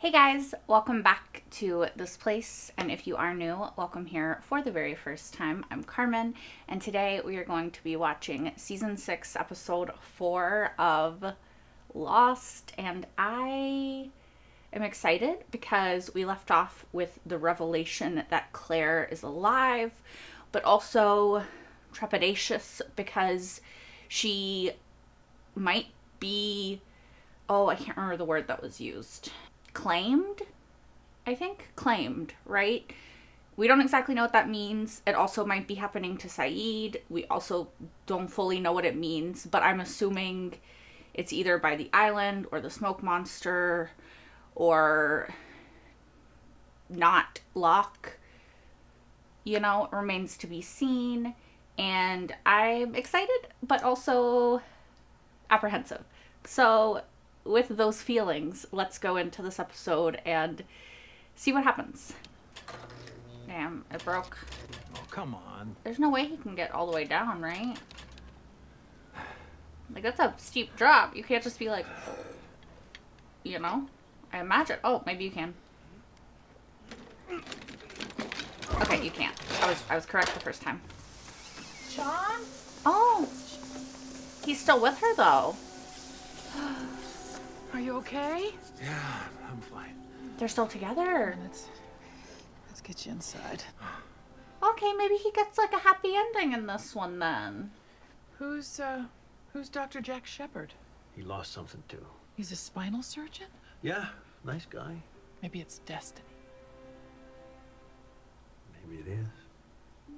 Hey guys, welcome back to this place, and if you are new, welcome here for the very first time. I'm Carmen, and today we are going to be watching season 6 episode 4 of Lost, and I am excited because we left off with the revelation that Claire is alive, but also trepidatious because she might be, oh, I can't remember the word that was used. Claimed? I think claimed, right? We don't exactly know what that means. It also might be happening to Saeed. We also don't fully know what it means, but I'm assuming it's either by the island or the smoke monster or not Locke. You know, it remains to be seen. And I'm excited, but also apprehensive. So with those feelings, let's go into this episode and see what happens. Damn, it broke. Oh, come on. There's no way he can get all the way down, right? Like, that's a steep drop. You can't just be like, you know? I imagine. Oh, maybe you can. Okay, you can't. I was correct the first time. John? Oh. He's still with her, though. Are you okay? Yeah, I'm fine. They're still together. Let's get you inside. Okay, maybe he gets like a happy ending in this one then. Who's Dr. Jack Shepherd? He lost something too. He's a spinal surgeon? Yeah, nice guy. Maybe it's destiny. Maybe it is.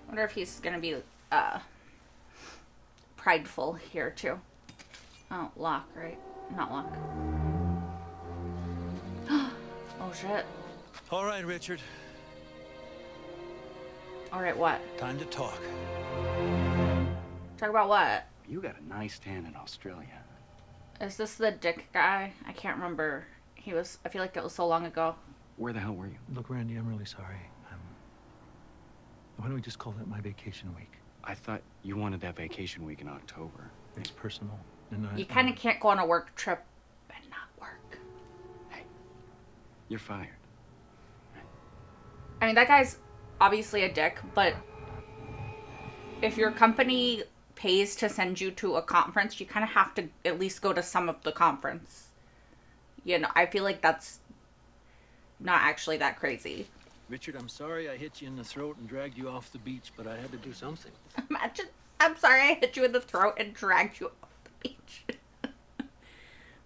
Wonder if he's gonna be prideful here too. Oh, Locke, right? Not Locke. Oh shit. All right, Richard. Alright, what? Time to talk. Talk about what? You got a nice tan in Australia. Is this the dick guy? I can't remember. I feel like it was so long ago. Where the hell were you? Look, Randy, I'm really sorry. Why don't we just call that my vacation week? I thought you wanted that vacation week in October. It's personal. And You kind of can't go on a work trip and not work. Hey, you're fired. I mean, that guy's obviously a dick, but if your company pays to send you to a conference, you kind of have to at least go to some of the conference. You know, I feel like that's not actually that crazy. Richard, I'm sorry I hit you in the throat and dragged you off the beach, but I had to do something. Imagine, I'm sorry I hit you in the throat and dragged you off the beach.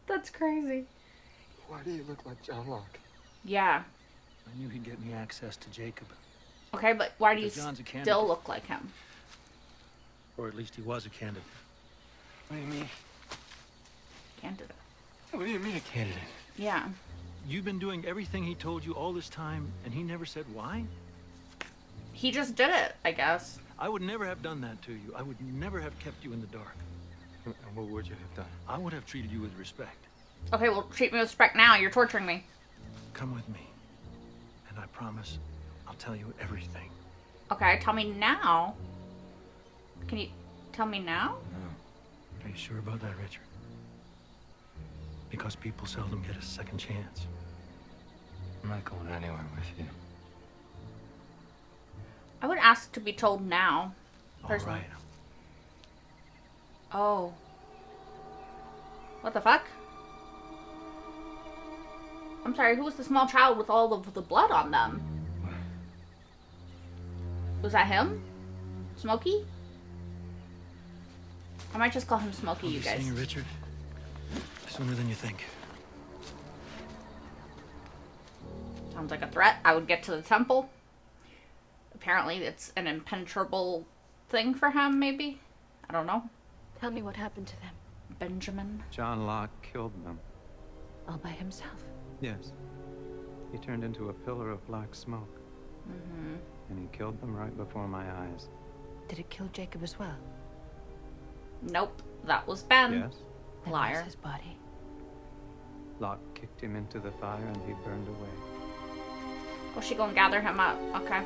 That's crazy. Why do you look like John Locke? Yeah. I knew he'd get me access to Jacob. Okay, but why do you Because John's a candidate. still look like him? Or at least he was a candidate. What do you mean? Candidate. What do you mean a candidate? Yeah. You've been doing everything he told you all this time, and he never said why? He just did it, I guess. I would never have done that to you. I would never have kept you in the dark. And what would you have done? I would have treated you with respect. Okay, well, treat me with respect now. You're torturing me. Come with me, and I promise I'll tell you everything. Okay, tell me now. Can you tell me now? No. Are you sure about that, Richard? Because people seldom get a second chance. I'm not going anywhere with you. I would ask to be told now. All Personally. right. Oh. What the fuck? I'm sorry, who was the small child with all of the blood on them? Was that him? Smokey? I might just call him Smokey, I'll you be guys. seeing you, Richard, sooner than you think. Sounds like a threat. I would get to the temple. Apparently it's an impenetrable thing for him, maybe? I don't know. Tell me what happened to them. Benjamin. John Locke killed them. All by himself. Yes. He turned into a pillar of black smoke. Mm-hmm. And he killed them right before my eyes. Did it kill Jacob as well? Nope. That was Ben. Yes. Then Liar. where's his body? Locke kicked him into the fire and he burned away. Oh, she gonna gather him up. Okay.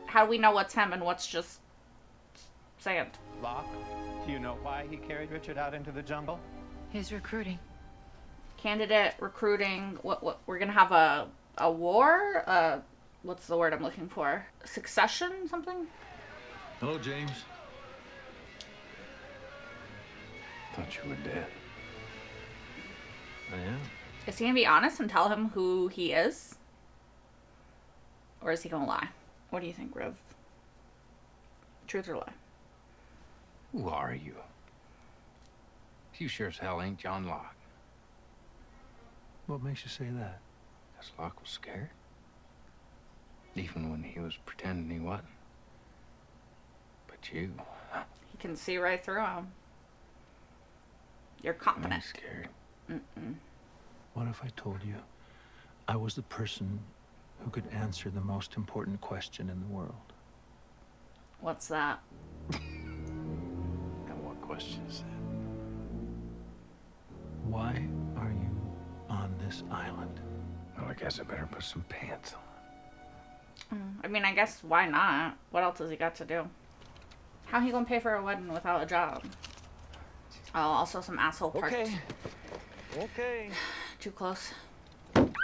How do we know what's him and what's just sand? Locke, do you know why he carried Richard out into the jungle? His recruiting. Candidate recruiting. What we're gonna have a war? What's the word I'm looking for? Succession? Something? Hello, James. Thought you were dead. I am. Is he gonna be honest and tell him who he is? Or is he gonna lie? What do you think, Riv? Truth or lie? Who are you? You sure as hell ain't John Locke. What makes you say that? Because Locke was scared. Even when he was pretending he wasn't. But you, He can see right through him. You're I ain't confident. scared. What if I told you I was the person who could answer the most important question in the world? What's that? And what question is that? Why are you on this island? Well, I guess I better put some pants on. I mean, I guess why not? What else has he got to do? How he gonna pay for a wedding without a job? Oh, also some asshole parked Okay. too close. Dude!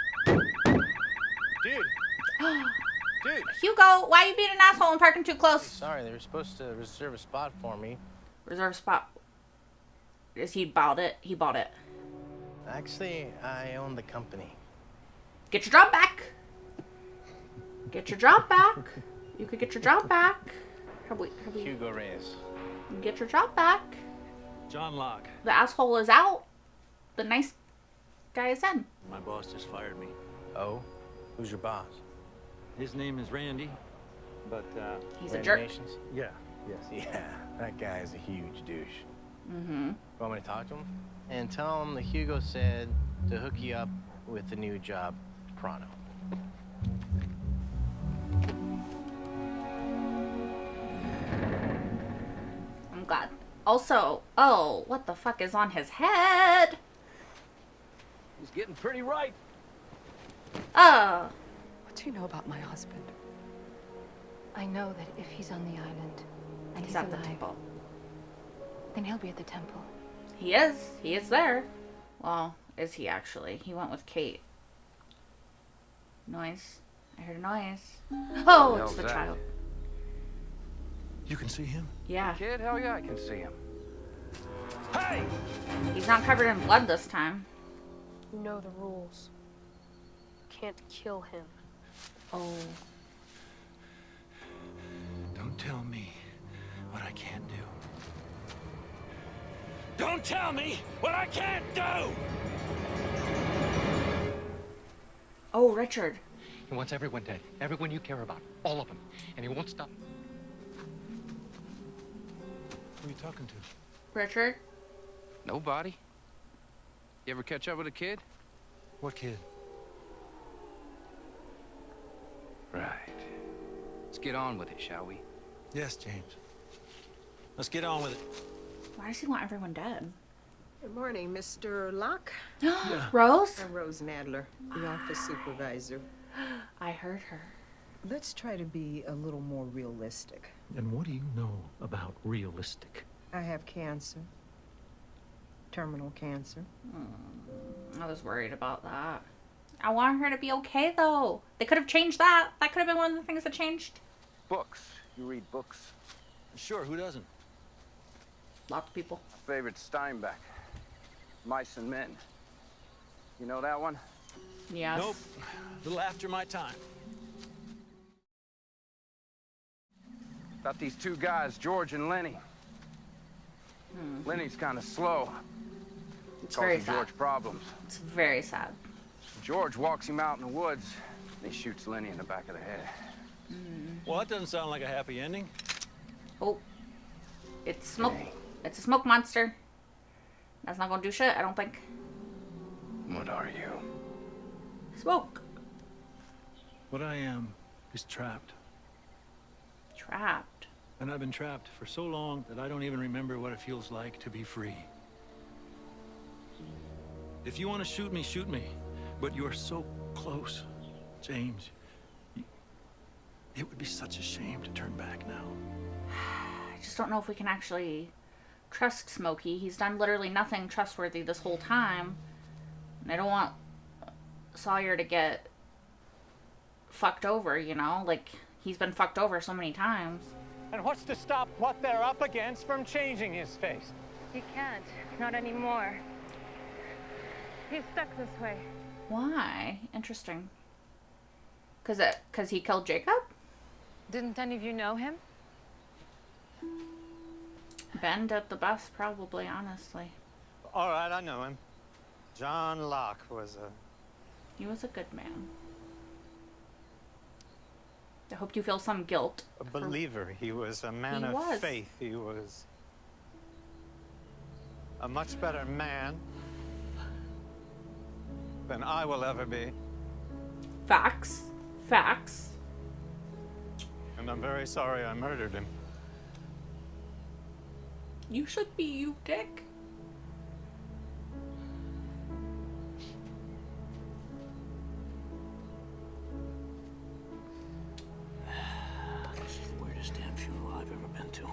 Hugo, why you being an asshole and parking too close? Sorry, they were supposed to reserve a spot for me. Reserve spot. Is he bought it? He bought it. Actually, I own the company. Get your job back. Get your job back. You could get your job back. Have we Hugo Reyes. get your job back? John Locke. The asshole is out. The nice guy is in. My boss just fired me. Oh? Who's your boss? His name is Randy, but, He's a Randy jerk. Nations? yeah, yes. Yeah, that guy is a huge douche. Mm-hmm. Want me to talk to him? And tell him that Hugo said to hook you up with the new job, pronto. I'm glad. Also, oh, what the fuck is on his head? He's getting pretty right. Oh, What do you know about my husband? I know that if he's on the island and he's he's at the alive, temple. then he'll be at the temple. He is. He is there. Well, is he actually? He went with Kate. Noise. I heard a noise. Oh, it's the hell's that? child. You can see him? Yeah. Kid, hell yeah, I can see him. Hey! He's not covered in blood this time. You know the rules. Can't kill him. Oh. Don't tell me what I can't do. Don't tell me what I can't do! Oh, Richard. He wants everyone dead. Everyone you care about. All of them. And he won't stop. Who are you talking to? Richard? Nobody. You ever catch up with a kid? What kid? Right. Let's get on with it, shall we? Yes, James. Let's get on with it. Why does he want everyone dead? Good morning, Mr. Locke. Rose? I'm Rose Nadler, the office supervisor. I heard her. Let's try to be a little more realistic. And what do you know about realistic? I have cancer. Terminal cancer. I was worried about that. I want her to be okay, though. They could have changed that. That could have been one of the things that changed. Books. You read books. Sure, who doesn't? Lots of people. My favorite Steinbeck. Mice and Men. You know that one? Yes. Nope. A little after my time. About these two guys, George and Lenny. Lenny's kind of slow. It's very Causing sad. George problems. It's very sad. George walks him out in the woods, and he shoots Lenny in the back of the head. Well, that doesn't sound like a happy ending. Oh. It's smoke. It's a smoke monster. That's not gonna do shit, I don't think. What are you? Smoke. What I am is trapped. Trapped. And I've been trapped for so long that I don't even remember what it feels like to be free. If you want to shoot me, shoot me. But you're so close, James. It would be such a shame to turn back now. I just don't know if we can actually trust Smokey. He's done literally nothing trustworthy this whole time. I don't want Sawyer to get fucked over, you know? Like, he's been fucked over so many times. And what's to stop what they're up against from changing his face? He can't. Not anymore. He's stuck this way. Why? Interesting. Cause he killed Jacob? Didn't any of you know him? Ben did the best, probably, honestly. All right, I know him. John Locke was He was a good man. I hope you feel some guilt. a believer. He was a man of faith. He was a much better man than I will ever be. Facts. Facts. And I'm very sorry I murdered him. You should be, you dick. This is the weirdest damn funeral I've ever been to.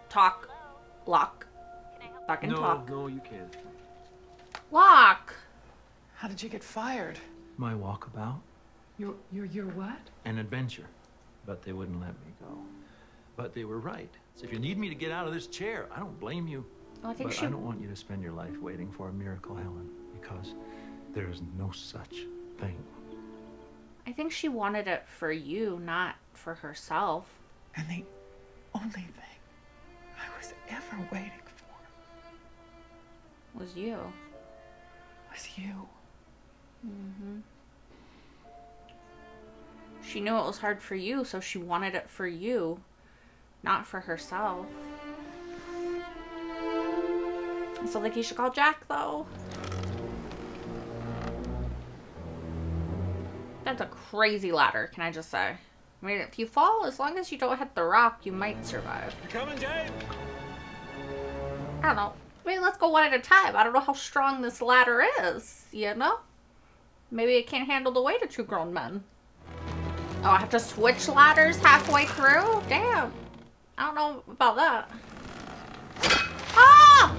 Talk. Locke. Fucking talk. No, you can't. Locke! How did you get fired? My walkabout? Your what? An adventure. But they wouldn't let me go. But they were right. So if you need me to get out of this chair, I don't blame you. Well, I think but I don't want you to spend your life waiting for a miracle, Helen, because there is no such thing. I think she wanted it for you, not for herself. And the only thing I was ever waiting for Was you. was you. Mm-hmm. She knew it was hard for you, so she wanted it for you, not for herself. I still think you should call Jack, though. That's a crazy ladder, can I just say? I mean, if you fall, as long as you don't hit the rock, you might survive. You coming, James? I don't know. I mean, let's go one at a time. I don't know how strong this ladder is, you know? Maybe it can't handle the weight of two grown men. Oh, I have to switch ladders halfway through? Damn. I don't know about that. Ah!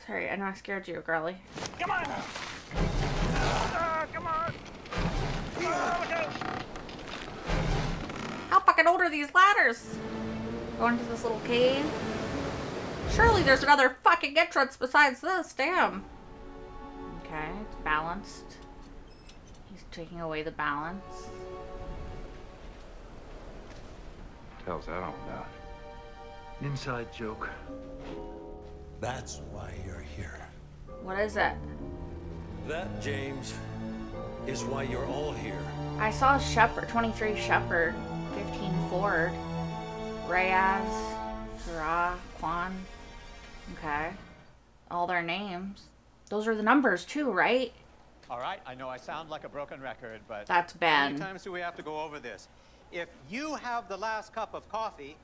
Sorry, I know I scared you, girly. Come on! Come on! How fucking old are these ladders? Going to this little cave? Surely there's another fucking entrance besides this, damn. Okay, it's balanced. He's taking away the balance. Hell's that all about? Inside joke. That's why you're here. What is it? That, James, is why you're all here. I saw Shepard, 23 Shepard, 15 Ford, Reyes, Sarah, Quan. Okay. All their names. Those are the numbers too, right? All right, I know I sound like a broken record, but... That's How Ben. many times do we have to go over this? If you have the last cup of coffee,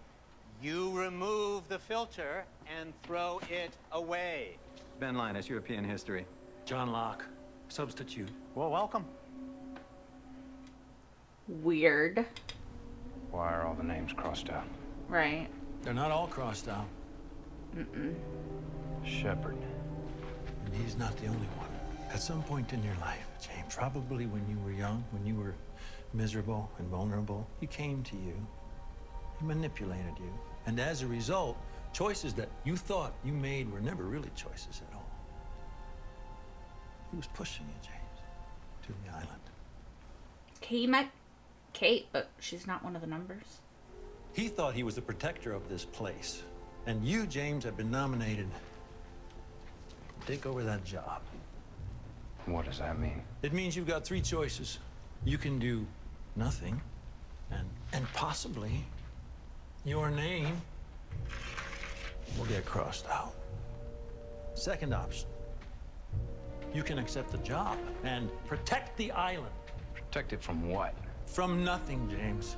you remove the filter and throw it away. Ben Linus, European history. John Locke, substitute. Well, welcome. Weird. Why are all the names crossed out? Right. They're not all crossed out. Mm-mm. Shepard. And he's not the only one. At some point in your life, James, probably when you were young, when you were miserable and vulnerable, he came to you. He manipulated you. And as a result, choices that you thought you made were never really choices at all. He was pushing you, James, to the island. He met Kate, but she's not one of the numbers. He thought he was the protector of this place. And you, James, have been nominated to take over that job. What does that mean? It means you've got three choices. You can do nothing, and possibly your name will get crossed out. Second option, you can accept the job and protect the island. Protect it from what? From nothing, James.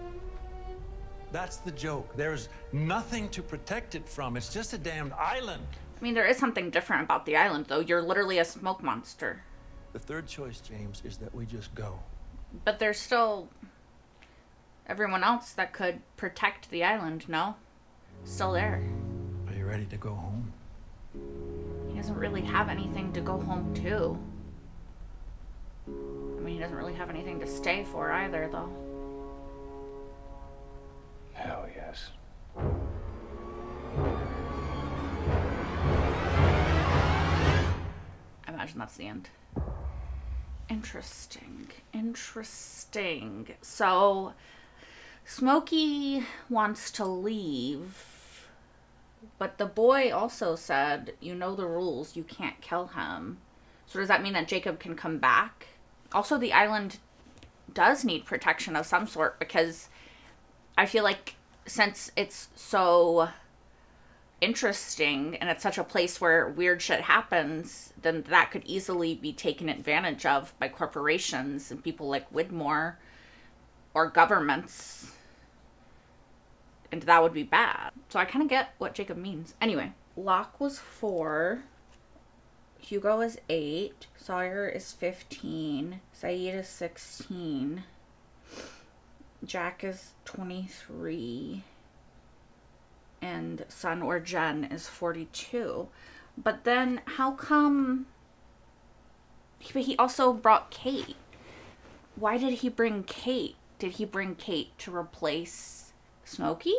That's the joke. There's nothing to protect it from. It's just a damned island. I mean, there is something different about the island, though. You're literally a smoke monster. The third choice, James, is that we just go. But there's still... everyone else that could protect the island, no? Still there. Are you ready to go home? He doesn't really have anything to go home to. I mean, he doesn't really have anything to stay for either, though. Hell yes. I imagine that's the end. Interesting. Interesting. So, Smokey wants to leave, but the boy also said, you know the rules, you can't kill him. So does that mean that Jacob can come back? Also, the island does need protection of some sort, because I feel like since it's so interesting and it's such a place where weird shit happens, then that could easily be taken advantage of by corporations and people like Widmore or governments, and that would be bad. So I kind of get what Jacob means. Anyway, Locke was 4, Hugo is 8, Sawyer is 15, Saeed is 16, Jack is 23, and Son or Jen is 42. But then how come... But he also brought Kate. Why did he bring Kate? Did he bring Kate to replace Smokey?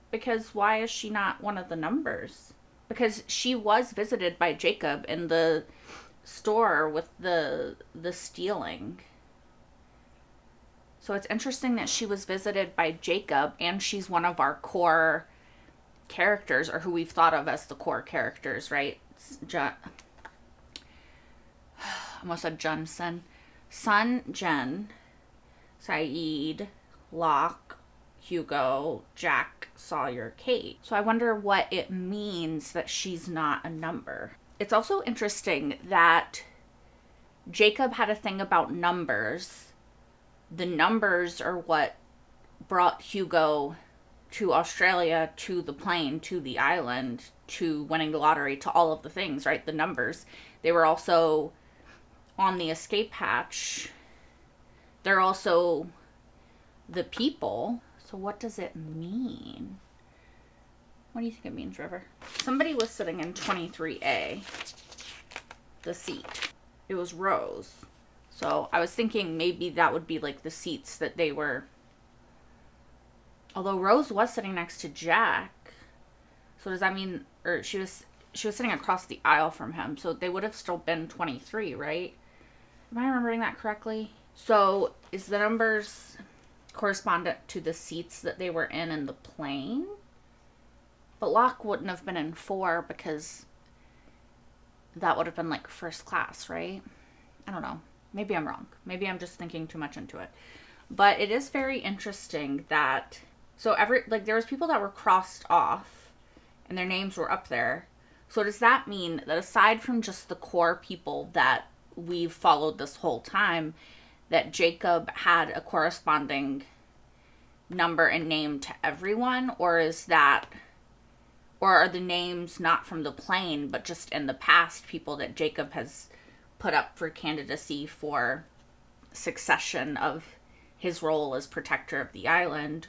Because why is she not one of the numbers? Because she was visited by Jacob in the store with the stealing. So it's interesting that she was visited by Jacob, and she's one of our core characters, or who we've thought of as the core characters, right? I almost said Johnson. Son, Jen, Saeed, Locke, Hugo, Jack, Sawyer, Kate. So I wonder what it means that she's not a number. It's also interesting that Jacob had a thing about numbers. The numbers are what brought Hugo to Australia, to the plane, to the island, to winning the lottery, to all of the things, right? The numbers. They were also on the escape hatch. They're also the people. So what does it mean? What do you think it means, River? Somebody was sitting in 23A, the seat. It was Rose. So I was thinking maybe that would be like the seats that they were... Although Rose was sitting next to Jack. So does that mean... Or she was sitting across the aisle from him. So they would have still been 23, right? Am I remembering that correctly? So is the numbers correspondent to the seats that they were in the plane? But Locke wouldn't have been in 4 because that would have been like first class, right? I don't know. Maybe I'm wrong. Maybe I'm just thinking too much into it. But it is very interesting that... So there was people that were crossed off and their names were up there. So does that mean that aside from just the core people that we've followed this whole time, that Jacob had a corresponding number and name to everyone? Or are the names not from the plane, but just in the past, people that Jacob has put up for candidacy for succession of his role as protector of the island,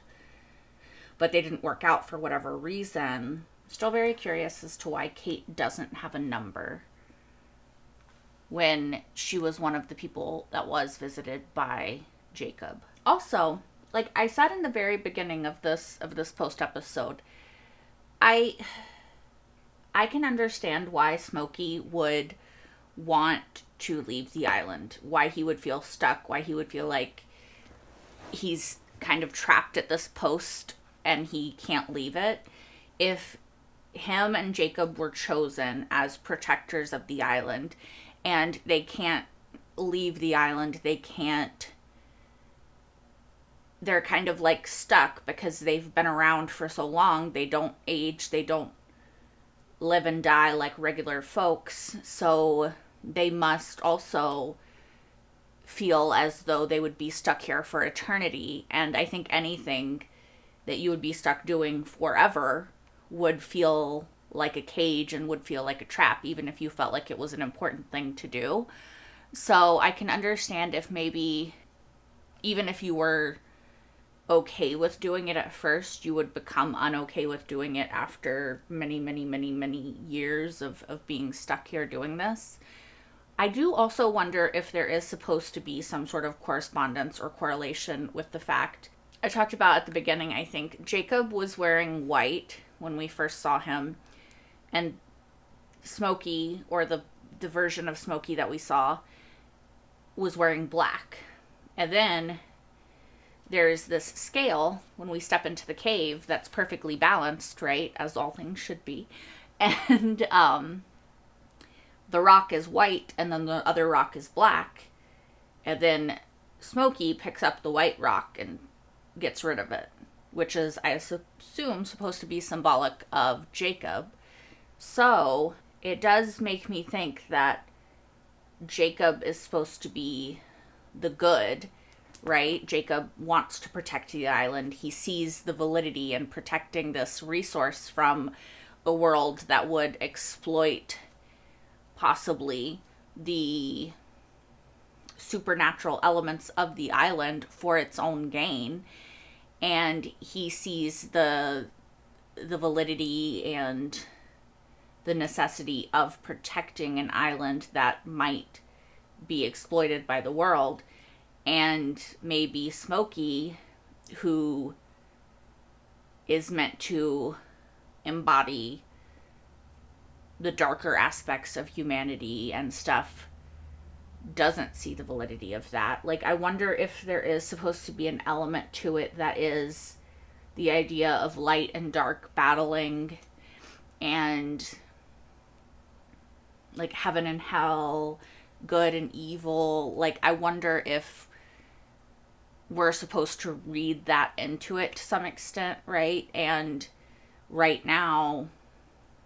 but they didn't work out for whatever reason? Still very curious as to why Kate doesn't have a number when she was one of the people that was visited by Jacob. Also, like I said in the very beginning of this post episode, I can understand why Smokey would want to leave the island, why he would feel stuck, why he would feel like he's kind of trapped at this post and he can't leave it. If him and Jacob were chosen as protectors of the island and they can't leave the island, they're kind of like stuck because they've been around for so long. They don't age, they don't live and die like regular folks, so they must also feel as though they would be stuck here for eternity. And I think anything that you would be stuck doing forever would feel like a cage and would feel like a trap, even if you felt like it was an important thing to do. So I can understand if maybe, even if you were okay with doing it at first, you would become unokay with doing it after many, many, many, many years of being stuck here doing this. I do also wonder if there is supposed to be some sort of correspondence or correlation with the fact I talked about at the beginning. I think Jacob was wearing white when we first saw him, and Smokey, or the version of Smokey that we saw, was wearing black. And then there's this scale when we step into the cave that's perfectly balanced, right? As all things should be. And the rock is white, and then the other rock is black. And then Smokey picks up the white rock and gets rid of it, which is, I assume, supposed to be symbolic of Jacob. So it does make me think that Jacob is supposed to be the good, right? Jacob wants to protect the island. He sees the validity in protecting this resource from a world that would exploit possibly the supernatural elements of the island for its own gain. And he sees the validity and the necessity of protecting an island that might be exploited by the world. And maybe Smokey, who is meant to embody the darker aspects of humanity and stuff, doesn't see the validity of that. Like, I wonder if there is supposed to be an element to it that is the idea of light and dark battling, and like heaven and hell, good and evil. Like, I wonder if we're supposed to read that into it to some extent, right? And right now,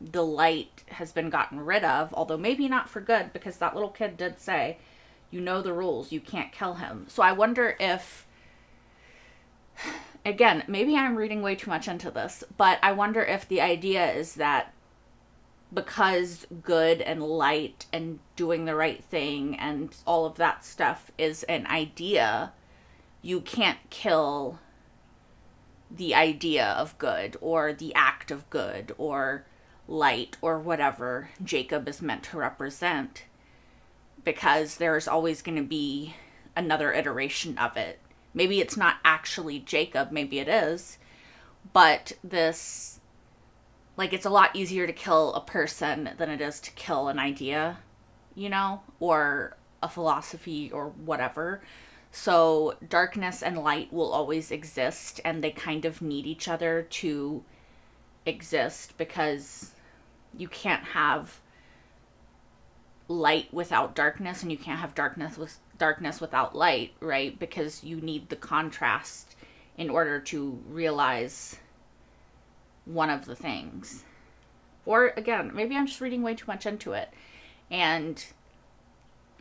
the light has been gotten rid of, although maybe not for good, because that little kid did say, you know the rules, you can't kill him. So I wonder if, again, maybe I'm reading way too much into this, but I wonder if the idea is that because good and light and doing the right thing and all of that stuff is an idea, you can't kill the idea of good or the act of good or light or whatever Jacob is meant to represent, because there's always going to be another iteration of it. Maybe it's not actually Jacob, maybe it is, but this, like, it's a lot easier to kill a person than it is to kill an idea, you know, or a philosophy or whatever. So darkness and light will always exist, and they kind of need each other to exist, because you can't have light without darkness, and you can't have darkness without light, right? Because you need the contrast in order to realize one of the things. Or again, maybe I'm just reading way too much into it, and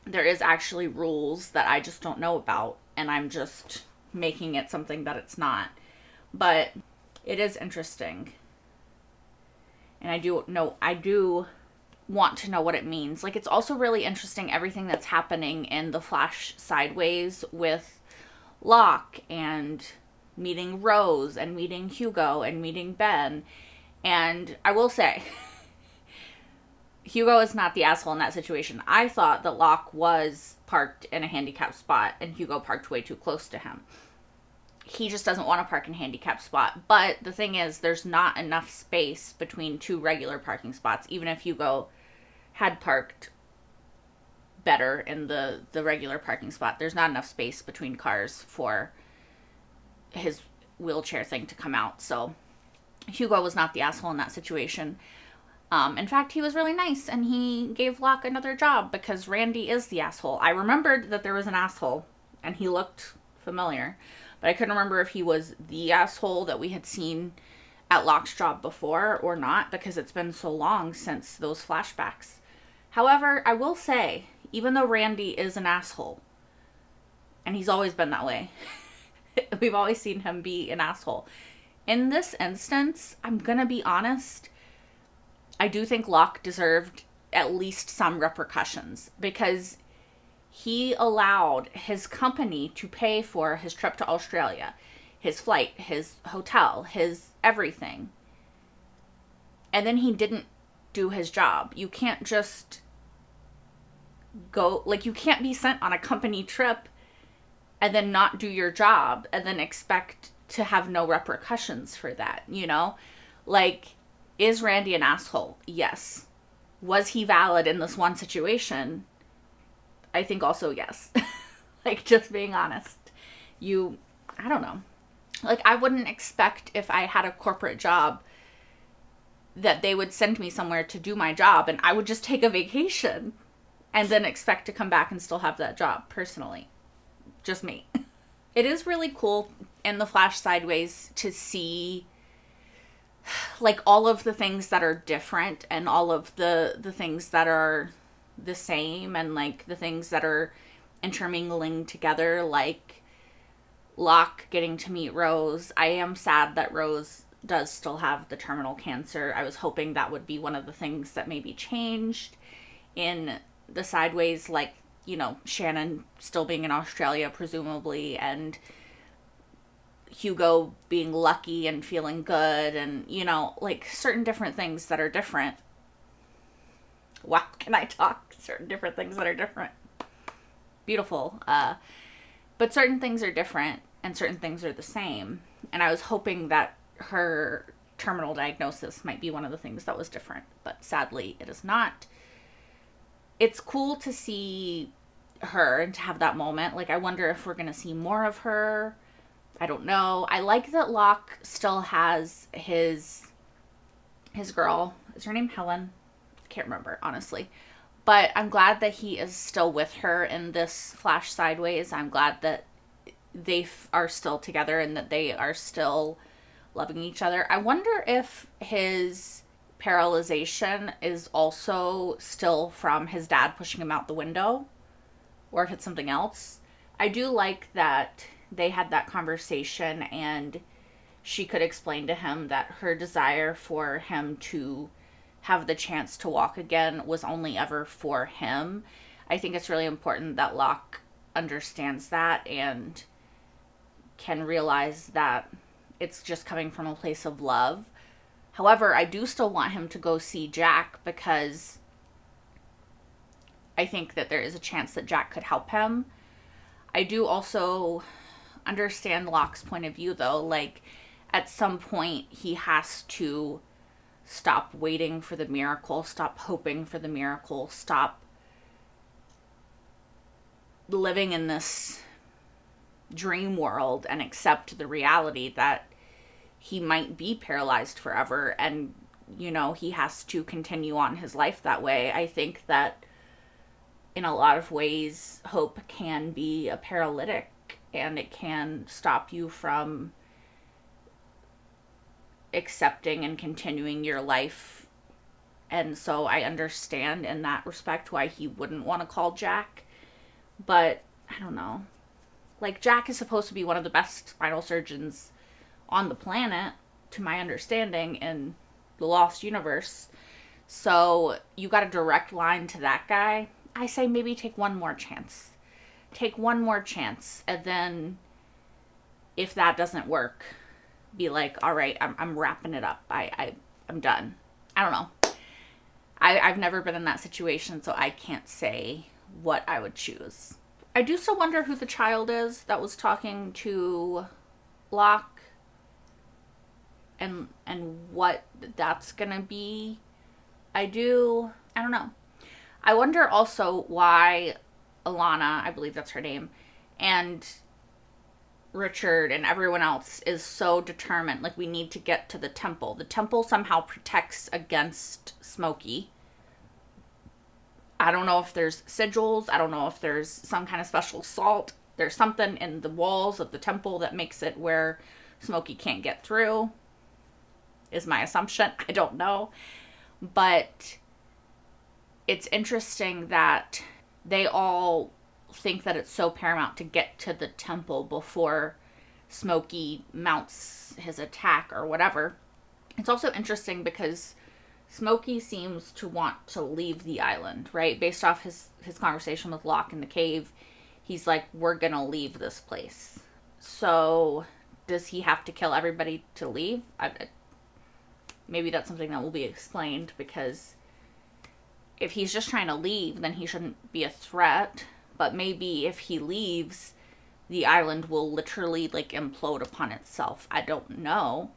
there is actually rules that I just don't know about, and I'm just making it something that it's not. But it is interesting. And I do want to know what it means. Like, it's also really interesting everything that's happening in the Flash sideways with Locke and meeting Rose and meeting Hugo and meeting Ben. And I will say, Hugo is not the asshole in that situation. I thought that Locke was parked in a handicapped spot and Hugo parked way too close to him. He just doesn't want to park in a handicapped spot. But the thing is, there's not enough space between two regular parking spots, even if Hugo had parked better in the regular parking spot. There's not enough space between cars for his wheelchair thing to come out. So Hugo was not the asshole in that situation. In fact, he was really nice, and he gave Locke another job, because Randy is the asshole. I remembered that there was an asshole, and he looked familiar, but I couldn't remember if he was the asshole that we had seen at Locke's job before or not, because it's been so long since those flashbacks. However, I will say, even though Randy is an asshole, and he's always been that way, we've always seen him be an asshole. In this instance, I'm gonna be honest, I do think Locke deserved at least some repercussions, because he allowed his company to pay for his trip to Australia. his flight, his hotel, his everything. And then he didn't do his job. You can't just go, like, you can't be sent on a company trip and then not do your job and then expect to have no repercussions for that, you know? Like, is Randy an asshole? Yes. Was he valid in this one situation? I think also yes. Like, just being honest. I don't know. Like, I wouldn't expect if I had a corporate job that they would send me somewhere to do my job and I would just take a vacation and then expect to come back and still have that job, personally. Just me. It is really cool in the Flash Sideways to see, like, all of the things that are different and all of the things that are the same and, like, the things that are intermingling together, like Locke getting to meet Rose. I am sad that Rose does still have the terminal cancer. I was hoping that would be one of the things that maybe changed in the Sideways, like, you know, Shannon still being in Australia, presumably, and Hugo being lucky and feeling good, and, you know, like, certain different things that are different. Wow, can I talk? Certain different things that are different. Beautiful. But certain things are different, and certain things are the same. And I was hoping that her terminal diagnosis might be one of the things that was different, but sadly it is not. It's cool to see her and to have that moment. Like, I wonder if we're going to see more of her. I don't know. I like that Locke still has his girl. Is her name Helen? I can't remember, honestly. But I'm glad that he is still with her in this Flash Sideways. I'm glad that they are still together and that they are still loving each other. I wonder if his paralyzation is also still from his dad pushing him out the window, or if it's something else. I do like that they had that conversation and she could explain to him that her desire for him to have the chance to walk again was only ever for him. I think it's really important that Locke understands that and can realize that it's just coming from a place of love. However, I do still want him to go see Jack because I think that there is a chance that Jack could help him. I do also understand Locke's point of view, though. Like, at some point, he has to stop waiting for the miracle, stop hoping for the miracle, stop living in this dream world and accept the reality that he might be paralyzed forever, and, you know, he has to continue on his life that way. I think that in a lot of ways, hope can be a paralytic, and it can stop you from accepting and continuing your life. And so I understand in that respect why he wouldn't want to call Jack. But I don't know. Like, Jack is supposed to be one of the best spinal surgeons on the planet, to my understanding, in the Lost Universe. So you got a direct line to that guy. I say maybe take one more chance. Take one more chance, and then if that doesn't work, be like, all right, I'm wrapping it up. I'm done. I don't know. I've never been in that situation, so I can't say what I would choose. I do still wonder who the child is that was talking to Locke and what that's gonna be. I don't know. I wonder also why Alana, I believe that's her name, and Richard and everyone else is so determined. Like, we need to get to the temple. The temple somehow protects against Smokey. I don't know if there's sigils. I don't know if there's some kind of special salt. There's something in the walls of the temple that makes it where Smokey can't get through, is my assumption. I don't know. But it's interesting that they all think that it's so paramount to get to the temple before Smokey mounts his attack or whatever. It's also interesting because Smokey seems to want to leave the island, right? Based off his conversation with Locke in the cave, he's like, we're gonna leave this place. So does he have to kill everybody to leave? Maybe that's something that will be explained, because if he's just trying to leave, then he shouldn't be a threat. But maybe if he leaves, the island will literally, like, implode upon itself. I don't know.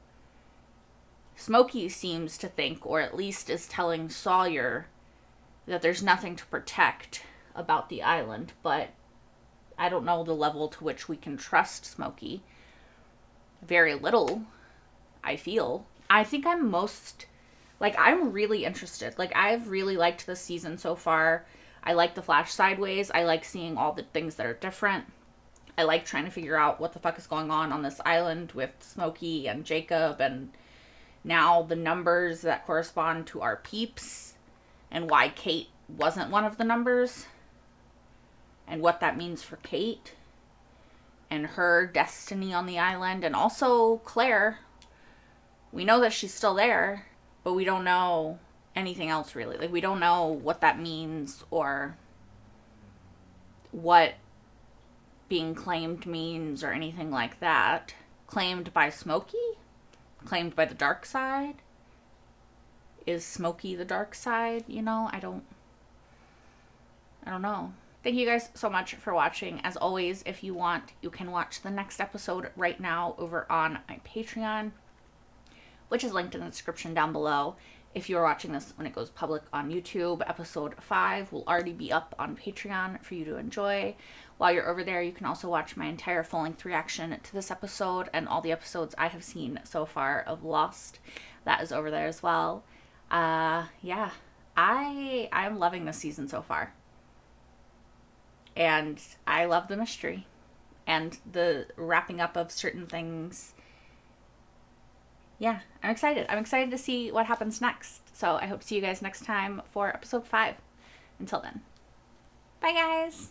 Smokey seems to think, or at least is telling Sawyer, that there's nothing to protect about the island, but I don't know the level to which we can trust Smokey. Very little, I feel. I think I'm most, like, I'm really interested. Like, I've really liked this season so far. I like the flash sideways. I like seeing all the things that are different. I like trying to figure out what the fuck is going on this island with Smokey and Jacob, and now the numbers that correspond to our peeps, and why Kate wasn't one of the numbers, and what that means for Kate and her destiny on the island. And also Claire, we know that she's still there, but we don't know anything else really. Like, we don't know what that means, or what being claimed means, or anything like that. Claimed by Smokey? Claimed by the dark side? Is Smokey the dark side? You know, I don't know. Thank you guys so much for watching. As always, if you want, you can watch the next episode right now over on my Patreon, which is linked in the description down below. If you're watching this when it goes public on YouTube, episode 5 will already be up on Patreon for you to enjoy. While you're over there, you can also watch my entire full-length reaction to this episode and all the episodes I have seen so far of Lost. That is over there as well. Yeah, I'm loving this season so far. And I love the mystery and the wrapping up of certain things. Yeah, I'm excited. I'm excited to see what happens next. So I hope to see you guys next time for episode 5. Until then, bye guys!